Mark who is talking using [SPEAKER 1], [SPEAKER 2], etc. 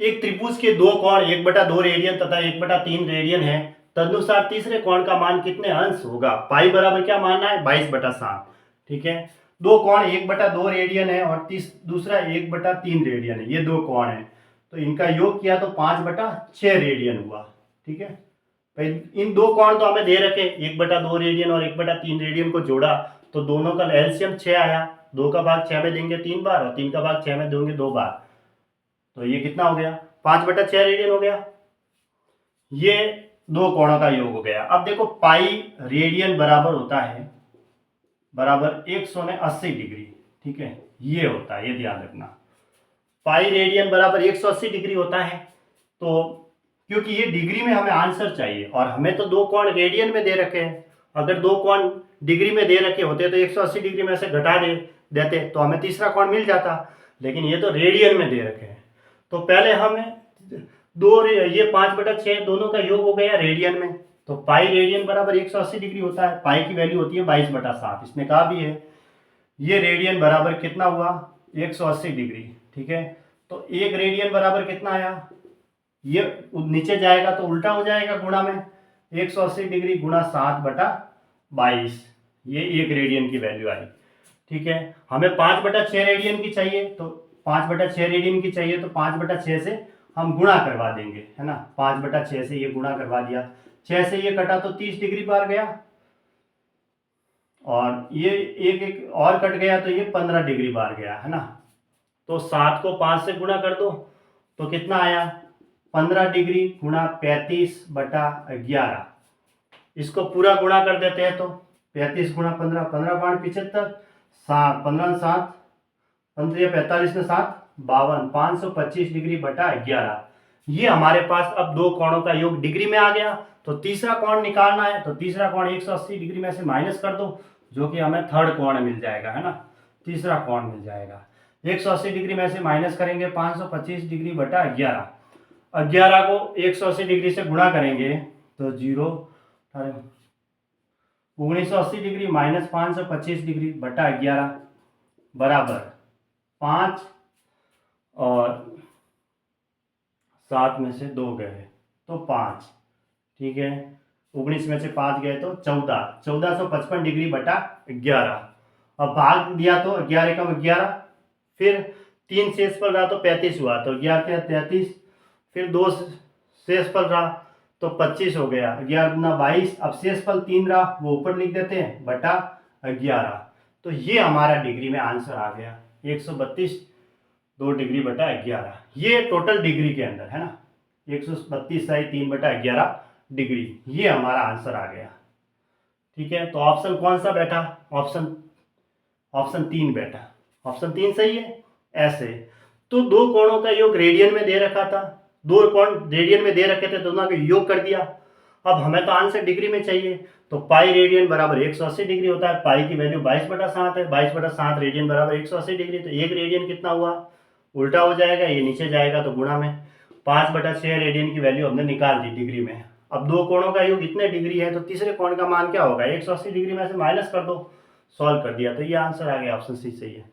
[SPEAKER 1] एक त्रिभुज के दो कोण 1/2 रेडियन तथा 1/3 रेडियन है, तदनुसार तीसरे कोण का मान कितने अंश होगा। पाई बराबर क्या मानना है, 22/7। ठीक है, दो कोण 1/2 रेडियन है और दूसरा 1/3 रेडियन है, ये दो कोण है, तो इनका योग किया तो 5/6 रेडियन हुआ। ठीक है भाई, इन दो कोण तो हमें दे रखे, 1/2 रेडियन और 1/3 रेडियन को जोड़ा तो दोनों का एलसीएम 6 आया। 2 का भाग 6 में देंगे 3 बार और 3 का भाग 6 में देंगे 2 बार, तो ये कितना हो गया, 5/6 रेडियन हो गया। ये दो कोणों का योग हो गया। अब देखो पाई रेडियन बराबर होता है बराबर 180 डिग्री। ठीक है, ये होता है, ये ध्यान रखना, पाई रेडियन बराबर 180 डिग्री होता है। तो क्योंकि ये डिग्री में हमें आंसर चाहिए और हमें तो दो कोण रेडियन में दे रखे हैं, अगर दो कोण डिग्री में दे रखे होते तो 180 डिग्री में से घटा देते तो हमें तीसरा कोण मिल जाता, लेकिन ये तो रेडियन में दे रखे हैं। तो पहले हमें ये 5/6 दोनों का योग हो गया रेडियन में, तो पाई रेडियन बराबर 180 डिग्री होता है। पाई की वैल्यू होती है 22/7, इसने कहा भी है। ये रेडियन बराबर कितना हुआ, 180 डिग्री। ठीक है, तो एक रेडियन बराबर कितना आया, ये नीचे जाएगा तो उल्टा हो जाएगा गुणा में, 180 डिग्री गुणा 7/22, ये एक रेडियन की वैल्यू आई। ठीक है, हमें 5/6 रेडियन की चाहिए, तो 5/6 रेडियन की चाहिए तो 5/6 से हम गुणा करवा देंगे, है ना। 5/6 से ये गुणा करवा दिया, 6 से ये कटा तो 30 डिग्री बार गया, और ये एक और कट गया तो ये 15 डिग्री बार गया, है ना। तो 7 को 5 से गुणा कर दो तो कितना आया, 15 डिग्री गुणा 35/11। इसको पूरा गुणा कर देते हैं तो 35 गुणा 15, 15/75, 7, 15 7, 15 45 में 7 52, 525 डिग्री बटा 11। ये हमारे पास अब दो कोणों का योग डिग्री में आ गया। तो तीसरा कोण निकालना है, तो तीसरा कोण 180 डिग्री में से माइनस कर दो, जो कि हमें थर्ड कोण मिल जाएगा, है ना, तीसरा कोण मिल जाएगा। 180 डिग्री में से माइनस करेंगे 525 डिग्री बटा 11, 11 को 180 डिग्री से गुणा करेंगे तो 1980 डिग्री माइनस 525 डिग्री बटा 11 बराबर 5 और 7 में से 2 गए तो 5। ठीक है, 19 में से 5 गए तो 1455 डिग्री बटा 11। अब भाग दिया तो 11 कम 11, फिर 3 शेषफल रहा तो 35 हुआ, तो 11 के 33, फिर 2 शेषफल रहा तो 25 हो गया, 11 गुना 22। अब शेषफल 3 रहा, वो ऊपर लिख देते हैं, बटा 11। तो ये हमारा डिग्री में आंसर आ गया, 132 2 डिग्री बटा 11। ये टोटल डिग्री के अंदर, है ना, 132 सही 3/11 डिग्री, ये हमारा आंसर आ गया। ठीक है, तो ऑप्शन कौन सा बैठा, ऑप्शन 3 बैठा, ऑप्शन 3 सही है। ऐसे तो दो कोणों का योग रेडियन में दे रखा था, दो कोण रेडियन में दे रखे थे, दोनों का योग कर दिया। अब हमें तो आंसर डिग्री में चाहिए, तो पाई रेडियन बराबर 180 डिग्री होता है, पाई की वैल्यू 22/7 है, 22/7 रेडियन बराबर 180 डिग्री, तो एक रेडियन कितना हुआ, उल्टा हो जाएगा, ये नीचे जाएगा तो गुणा में 5/6 रेडियन की वैल्यू हमने निकाल दी डिग्री में। अब दो कोणों का योग इतने डिग्री है, तो तीसरे कोण का मान क्या होगा, 180 डिग्री में से माइनस कर दो, सॉल्व कर दिया, तो ये आंसर आ गया, ऑप्शन सी सही है।